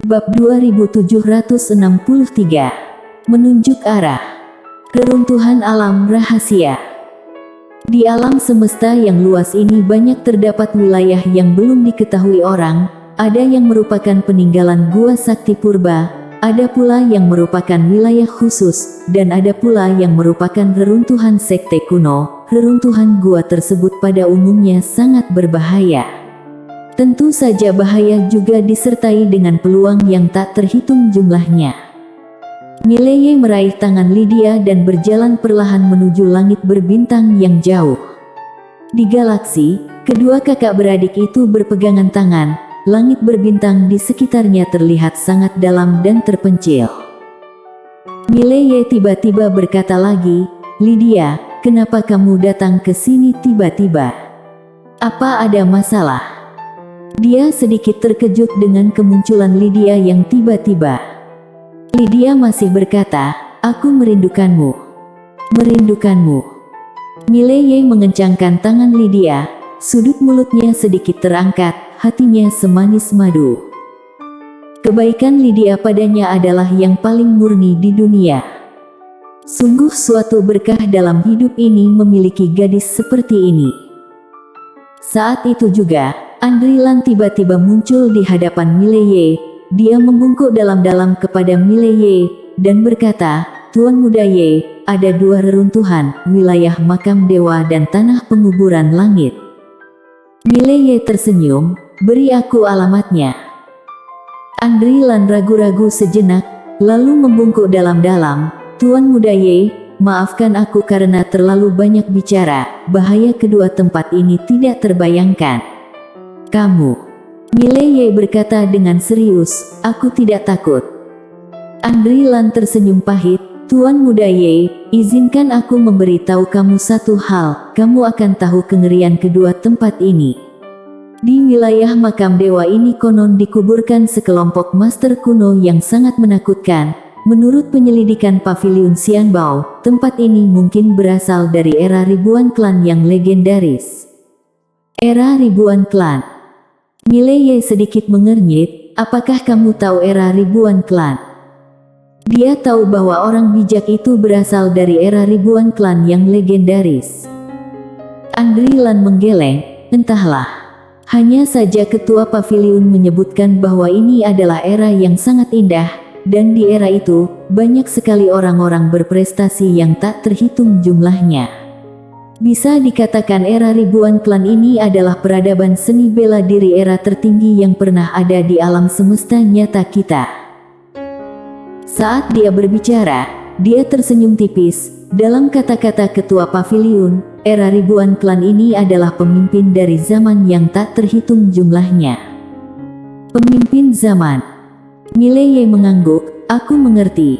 Bab 2763. Menunjuk arah. Reruntuhan alam rahasia. Di alam semesta yang luas ini banyak terdapat wilayah yang belum diketahui orang. Ada yang merupakan peninggalan gua sakti purba, ada pula yang merupakan wilayah khusus, dan ada pula yang merupakan reruntuhan sekte kuno. Reruntuhan gua tersebut pada umumnya sangat berbahaya. Tentu saja bahaya juga disertai dengan peluang yang tak terhitung jumlahnya. Mileye meraih tangan Lydia dan berjalan perlahan menuju langit berbintang yang jauh. Di galaksi, kedua kakak beradik itu berpegangan tangan. Langit berbintang di sekitarnya terlihat sangat dalam dan terpencil. Mileye tiba-tiba berkata lagi, "Lydia, kenapa kamu datang ke sini tiba-tiba? Apa ada masalah?" Dia sedikit terkejut dengan kemunculan Lydia yang tiba-tiba. Lydia masih berkata, "Aku merindukanmu. Merindukanmu." Mileye mengencangkan tangan Lydia, sudut mulutnya sedikit terangkat, hatinya semanis madu. Kebaikan Lydia padanya adalah yang paling murni di dunia. Sungguh suatu berkah dalam hidup ini memiliki gadis seperti ini. Saat itu juga, Andrilan tiba-tiba muncul di hadapan Mileye. Dia membungkuk dalam-dalam kepada Mileye, dan berkata, "Tuan Muda Ye, ada dua reruntuhan, wilayah makam dewa dan tanah penguburan langit." Mileye tersenyum, "Beri aku alamatnya." Andrilan ragu-ragu sejenak, lalu membungkuk dalam-dalam, "Tuan Muda Ye, maafkan aku karena terlalu banyak bicara, bahaya kedua tempat ini tidak terbayangkan." "Kamu," Mileye berkata dengan serius, "aku tidak takut." Andrilan tersenyum pahit, "Tuan Muda Ye, izinkan aku memberitahu kamu satu hal, kamu akan tahu kengerian kedua tempat ini. Di wilayah makam dewa ini konon dikuburkan sekelompok master kuno yang sangat menakutkan. Menurut penyelidikan Paviliun Xianbao, tempat ini mungkin berasal dari era ribuan klan yang legendaris." "Era ribuan klan?" Mileye sedikit mengernyit, "Apakah kamu tahu era ribuan klan?" Dia tahu bahwa orang bijak itu berasal dari era ribuan klan yang legendaris. Andrilan menggeleng, "Entahlah. Hanya saja ketua paviliun menyebutkan bahwa ini adalah era yang sangat indah, dan di era itu, banyak sekali orang-orang berprestasi yang tak terhitung jumlahnya. Bisa dikatakan era ribuan klan ini adalah peradaban seni bela diri era tertinggi yang pernah ada di alam semesta nyata kita." Saat dia berbicara, dia tersenyum tipis. Dalam kata-kata ketua paviliun, era ribuan klan ini adalah pemimpin dari zaman yang tak terhitung jumlahnya. "Pemimpin zaman?" Mileye mengangguk, "Aku mengerti."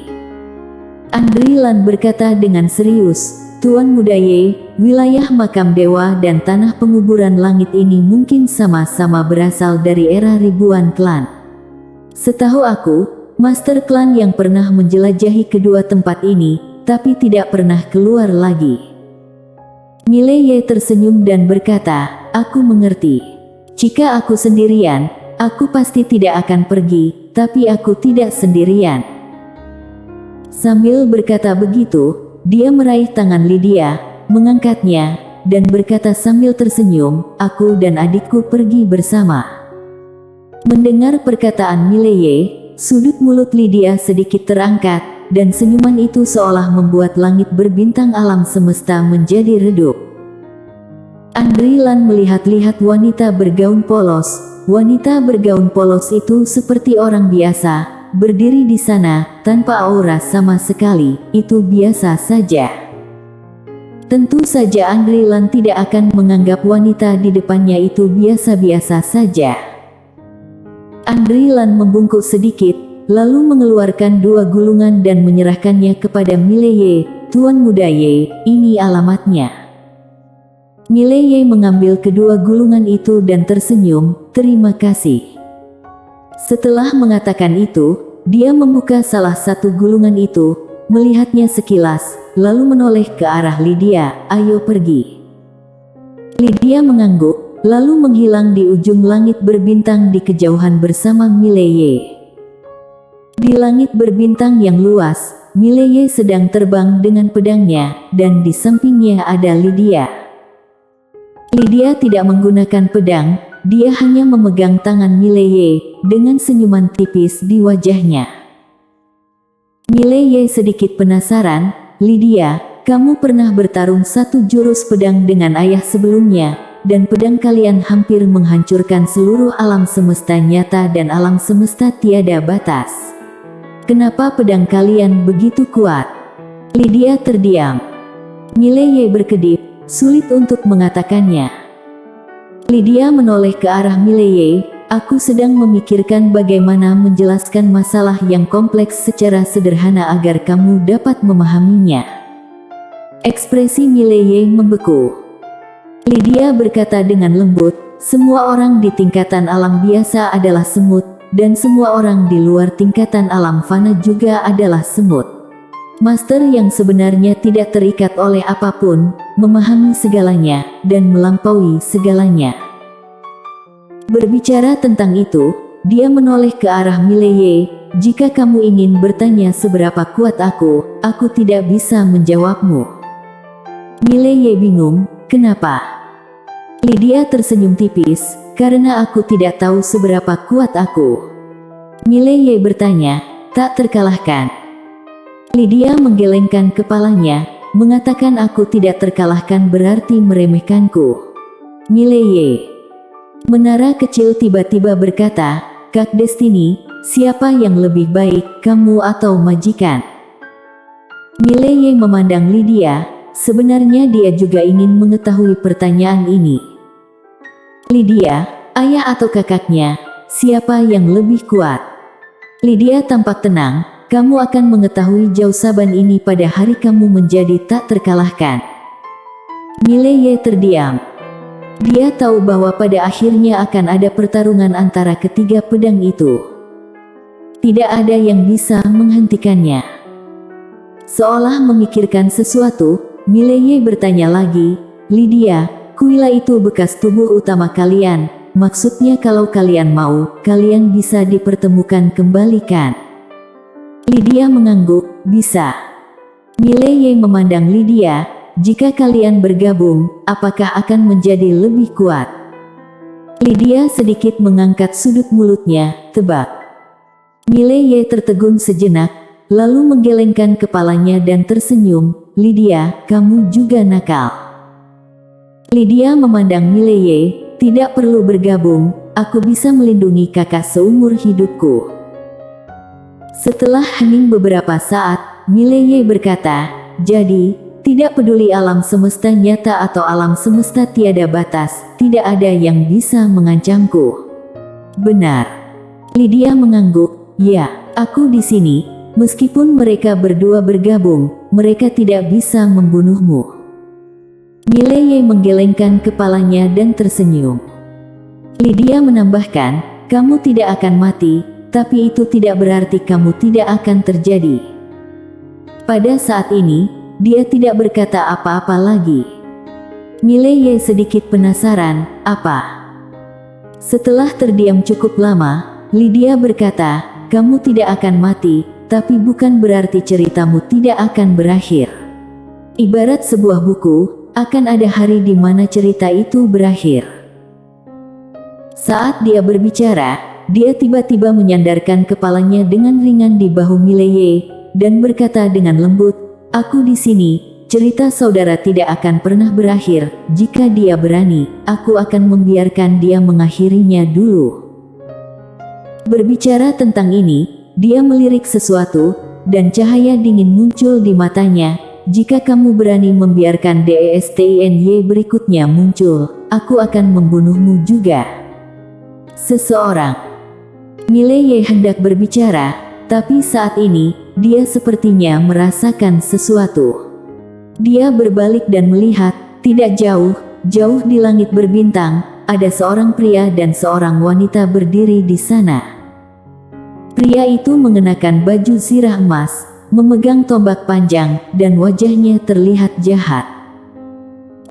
Andrilan berkata dengan serius, "Tuan Muda Ye, wilayah makam dewa dan tanah penguburan langit ini mungkin sama-sama berasal dari era ribuan klan. Setahu aku, master klan yang pernah menjelajahi kedua tempat ini, tapi tidak pernah keluar lagi." Mileye tersenyum dan berkata, "Aku mengerti. Jika aku sendirian, aku pasti tidak akan pergi, tapi aku tidak sendirian." Sambil berkata begitu, dia meraih tangan Lydia, mengangkatnya, dan berkata sambil tersenyum, "Aku dan adikku pergi bersama." Mendengar perkataan Mileye, sudut mulut Lydia sedikit terangkat, dan senyuman itu seolah membuat langit berbintang alam semesta menjadi redup. Andrilan melihat-lihat wanita bergaun polos. Wanita bergaun polos itu seperti orang biasa, berdiri di sana, tanpa aura sama sekali. Itu biasa saja. Tentu saja Andrilan tidak akan menganggap wanita di depannya itu biasa-biasa saja. Andrilan membungkuk sedikit, lalu mengeluarkan dua gulungan dan menyerahkannya kepada Mileye. "Tuan Muda Ye, ini alamatnya." Mileye mengambil kedua gulungan itu dan tersenyum, "Terima kasih." Setelah mengatakan itu, dia membuka salah satu gulungan itu, melihatnya sekilas, lalu menoleh ke arah Lydia, "Ayo pergi." Lydia mengangguk, lalu menghilang di ujung langit berbintang di kejauhan bersama Mileye. Di langit berbintang yang luas, Mileye sedang terbang dengan pedangnya, dan di sampingnya ada Lydia. Lydia tidak menggunakan pedang, dia hanya memegang tangan Mileye, dengan senyuman tipis di wajahnya. Mileye sedikit penasaran, "Lydia, kamu pernah bertarung satu jurus pedang dengan ayah sebelumnya, dan pedang kalian hampir menghancurkan seluruh alam semesta nyata dan alam semesta tiada batas. Kenapa pedang kalian begitu kuat?" Lydia terdiam. Mileye berkedip, sulit untuk mengatakannya. Lydia menoleh ke arah Mileye, "Aku sedang memikirkan bagaimana menjelaskan masalah yang kompleks secara sederhana agar kamu dapat memahaminya." Ekspresi Mileye membeku. Lydia berkata dengan lembut, "Semua orang di tingkatan alam biasa adalah semut, dan semua orang di luar tingkatan alam fana juga adalah semut. Master yang sebenarnya tidak terikat oleh apapun, memahami segalanya, dan melampaui segalanya." Berbicara tentang itu, dia menoleh ke arah Mileye, "Jika kamu ingin bertanya seberapa kuat aku tidak bisa menjawabmu." Mileye bingung, "Kenapa?" Lydia tersenyum tipis, "Karena aku tidak tahu seberapa kuat aku." Mileye bertanya, "Tak terkalahkan?" Lydia menggelengkan kepalanya, mengatakan, "Aku tidak terkalahkan berarti meremehkanku." Mileye. Menara kecil tiba-tiba berkata, "Kak Destiny, siapa yang lebih baik, kamu atau majikan?" Mileye memandang Lydia, sebenarnya dia juga ingin mengetahui pertanyaan ini. "Lydia, ayah atau kakaknya, siapa yang lebih kuat?" Lydia tampak tenang, "Kamu akan mengetahui jawaban ini pada hari kamu menjadi tak terkalahkan." Mileye terdiam. Dia tahu bahwa pada akhirnya akan ada pertarungan antara ketiga pedang itu. Tidak ada yang bisa menghentikannya. Seolah memikirkan sesuatu, Mileye bertanya lagi, "Lydia, kuila itu bekas tubuh utama kalian, maksudnya kalau kalian mau, kalian bisa dipertemukan kembali kan?" Lydia mengangguk, "Bisa." Mileye memandang Lydia, "Jika kalian bergabung, apakah akan menjadi lebih kuat?" Lydia sedikit mengangkat sudut mulutnya, "Tebak." Mileye tertegun sejenak, lalu menggelengkan kepalanya dan tersenyum, "Lydia, kamu juga nakal." Lydia memandang Mileye, "Tidak perlu bergabung, aku bisa melindungi kakak seumur hidupku." Setelah hening beberapa saat, Mileye berkata, "Jadi, tidak peduli alam semesta nyata atau alam semesta tiada batas, tidak ada yang bisa mengancamku." "Benar." Lydia mengangguk, "Ya, aku di sini. Meskipun mereka berdua bergabung, mereka tidak bisa membunuhmu." Mileye menggelengkan kepalanya dan tersenyum. Lydia menambahkan, "Kamu tidak akan mati, tapi itu tidak berarti kamu tidak akan terjadi." Pada saat ini, dia tidak berkata apa-apa lagi. Mileye sedikit penasaran, "Apa?" Setelah terdiam cukup lama, Lydia berkata, "Kamu tidak akan mati, tapi bukan berarti ceritamu tidak akan berakhir. Ibarat sebuah buku, akan ada hari di mana cerita itu berakhir." Saat dia berbicara, dia tiba-tiba menyandarkan kepalanya dengan ringan di bahu Mileye, dan berkata dengan lembut, "Aku di sini, cerita saudara tidak akan pernah berakhir, jika dia berani, aku akan membiarkan dia mengakhirinya dulu." Berbicara tentang ini, dia melirik sesuatu, dan cahaya dingin muncul di matanya, "Jika kamu berani membiarkan DESTINY berikutnya muncul, aku akan membunuhmu juga." Seseorang. Mileye hendak berbicara, tapi saat ini, dia sepertinya merasakan sesuatu. Dia berbalik dan melihat, tidak jauh, jauh di langit berbintang, ada seorang pria dan seorang wanita berdiri di sana. Pria itu mengenakan baju zirah emas, memegang tombak panjang, dan wajahnya terlihat jahat.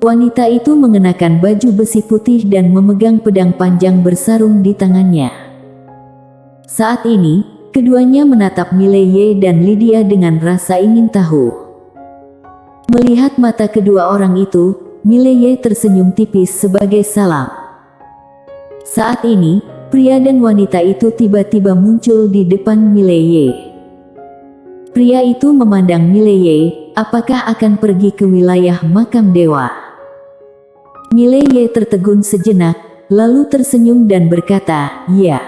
Wanita itu mengenakan baju besi putih dan memegang pedang panjang bersarung di tangannya. Saat ini, keduanya menatap Mileye dan Lydia dengan rasa ingin tahu. Melihat mata kedua orang itu, Mileye tersenyum tipis sebagai salam. Saat ini, pria dan wanita itu tiba-tiba muncul di depan Mileye. Pria itu memandang Mileye, apakah akan pergi ke wilayah makam dewa? Mileye tertegun sejenak, lalu tersenyum dan berkata, "Ya."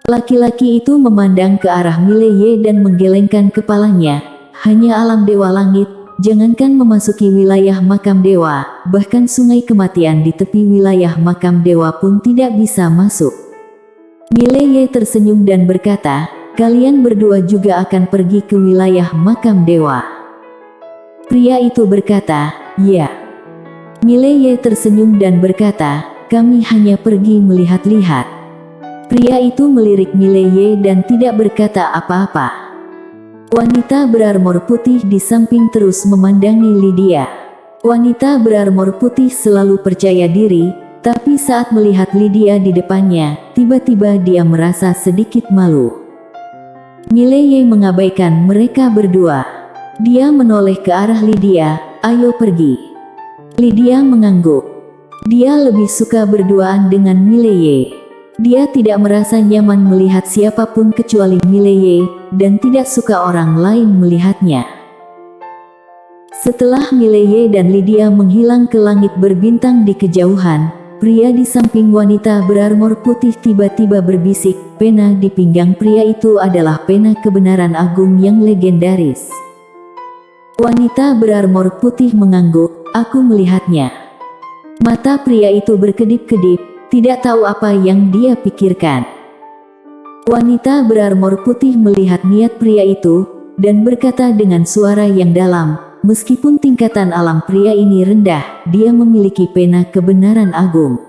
Laki-laki itu memandang ke arah Mileye dan menggelengkan kepalanya. Hanya alam dewa langit, jangankan memasuki wilayah makam dewa, bahkan sungai kematian di tepi wilayah makam dewa pun tidak bisa masuk. Mileye tersenyum dan berkata, "Kalian berdua juga akan pergi ke wilayah makam dewa?" Pria itu berkata, "Ya." Mileye tersenyum dan berkata, "Kami hanya pergi melihat-lihat." Pria itu melirik Mileye dan tidak berkata apa-apa. Wanita berarmor putih di samping terus memandangi Lydia. Wanita berarmor putih selalu percaya diri, tapi saat melihat Lydia di depannya, tiba-tiba dia merasa sedikit malu. Mileye mengabaikan mereka berdua. Dia menoleh ke arah Lydia, "Ayo pergi." Lydia mengangguk. Dia lebih suka berduaan dengan Mileye. Dia tidak merasa nyaman melihat siapapun kecuali Mileye, dan tidak suka orang lain melihatnya. Setelah Mileye dan Lydia menghilang ke langit berbintang di kejauhan, pria di samping wanita berarmor putih tiba-tiba berbisik, "Pena di pinggang pria itu adalah pena kebenaran agung yang legendaris." Wanita berarmor putih mengangguk, "Aku melihatnya." Mata pria itu berkedip-kedip, tidak tahu apa yang dia pikirkan. Wanita berarmor putih melihat niat pria itu, dan berkata dengan suara yang dalam, "Meskipun tingkatan alam pria ini rendah, dia memiliki pena kebenaran agung.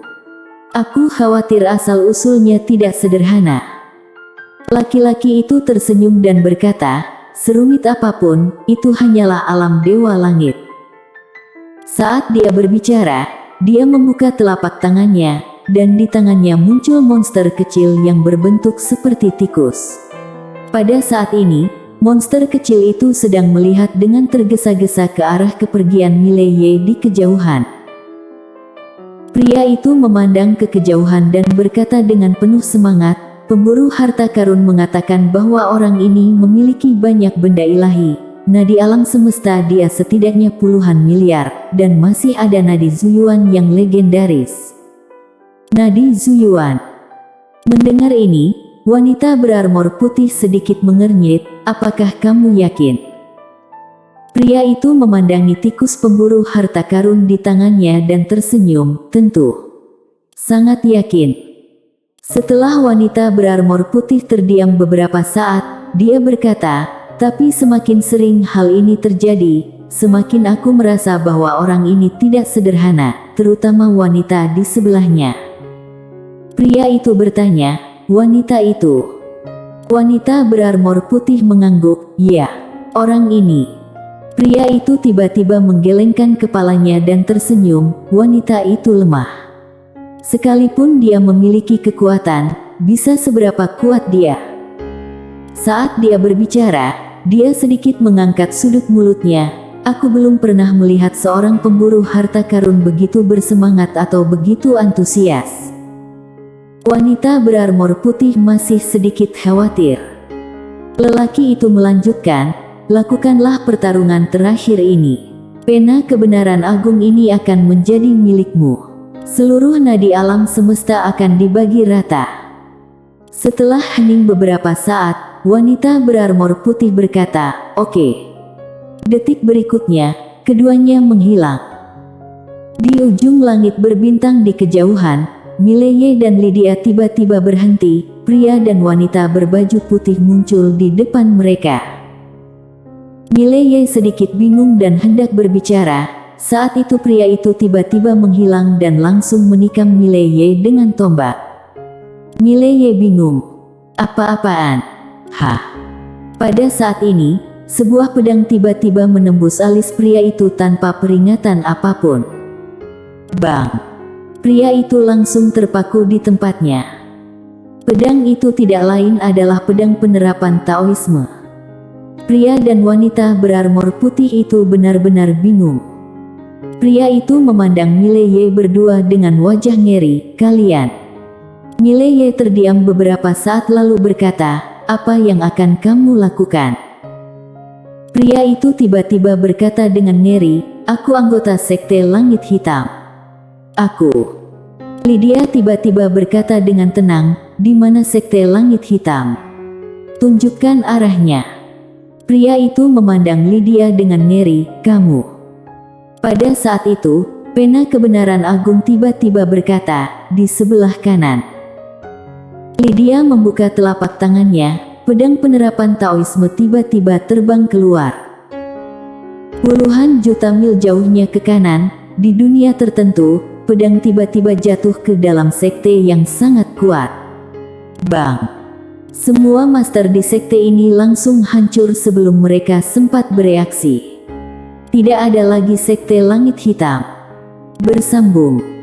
Aku khawatir asal-usulnya tidak sederhana." Laki-laki itu tersenyum dan berkata, "Serumit apapun, itu hanyalah alam dewa langit." Saat dia berbicara, dia membuka telapak tangannya, dan di tangannya muncul monster kecil yang berbentuk seperti tikus. Pada saat ini, monster kecil itu sedang melihat dengan tergesa-gesa ke arah kepergian Mileye di kejauhan. Pria itu memandang ke kejauhan dan berkata dengan penuh semangat, "Pemburu harta karun mengatakan bahwa orang ini memiliki banyak benda ilahi. Nah, di alam semesta dia setidaknya puluhan miliar, dan masih ada nadi Zuyuan yang legendaris." Nadi Zuyuan. Mendengar ini, wanita berarmor putih sedikit mengernyit, "Apakah kamu yakin?" Pria itu memandangi tikus pemburu harta karun di tangannya dan tersenyum, "Tentu. Sangat yakin." Setelah wanita berarmor putih terdiam beberapa saat, dia berkata, "Tapi semakin sering hal ini terjadi, semakin aku merasa bahwa orang ini tidak sederhana, terutama wanita di sebelahnya." Pria itu bertanya, "Wanita itu?" Wanita berarmor putih mengangguk, "Ya, orang ini." Pria itu tiba-tiba menggelengkan kepalanya dan tersenyum, "Wanita itu lemah. Sekalipun dia memiliki kekuatan, bisa seberapa kuat dia?" Saat dia berbicara, dia sedikit mengangkat sudut mulutnya, "Aku belum pernah melihat seorang pemburu harta karun begitu bersemangat atau begitu antusias." Wanita berarmor putih masih sedikit khawatir. Lelaki itu melanjutkan, "Lakukanlah pertarungan terakhir ini. Pena kebenaran agung ini akan menjadi milikmu. Seluruh nadi alam semesta akan dibagi rata." Setelah hening beberapa saat, wanita berarmor putih berkata, "Oke." Detik berikutnya, keduanya menghilang. Di ujung langit berbintang di kejauhan, Mileye dan Lydia tiba-tiba berhenti. Pria dan wanita berbaju putih muncul di depan mereka. Mileye sedikit bingung dan hendak berbicara. Saat itu pria itu tiba-tiba menghilang dan langsung menikam Mileye dengan tombak. Mileye bingung. "Apa-apaan? Hah?" Pada saat ini, sebuah pedang tiba-tiba menembus alis pria itu tanpa peringatan apapun. Bang! Pria itu langsung terpaku di tempatnya. Pedang itu tidak lain adalah pedang penerapan Taoisme. Pria dan wanita berarmor putih itu benar-benar bingung. Pria itu memandang Mileye berdua dengan wajah ngeri. "Kalian..." Mileye terdiam beberapa saat lalu berkata, "Apa yang akan kamu lakukan?" Pria itu tiba-tiba berkata dengan ngeri, "Aku anggota Sekte Langit Hitam." "Aku..." Lydia tiba-tiba berkata dengan tenang, "Di mana Sekte Langit Hitam? Tunjukkan arahnya." Pria itu memandang Lydia dengan ngeri, "Kamu..." Pada saat itu, pena kebenaran agung tiba-tiba berkata, "Di sebelah kanan." Lydia membuka telapak tangannya, pedang penerapan Taoisme tiba-tiba terbang keluar. Puluhan juta mil jauhnya ke kanan, di dunia tertentu, pedang tiba-tiba jatuh ke dalam sekte yang sangat kuat. Bang! Semua master di sekte ini langsung hancur sebelum mereka sempat bereaksi. Tidak ada lagi Sekte Langit Hitam. Bersambung.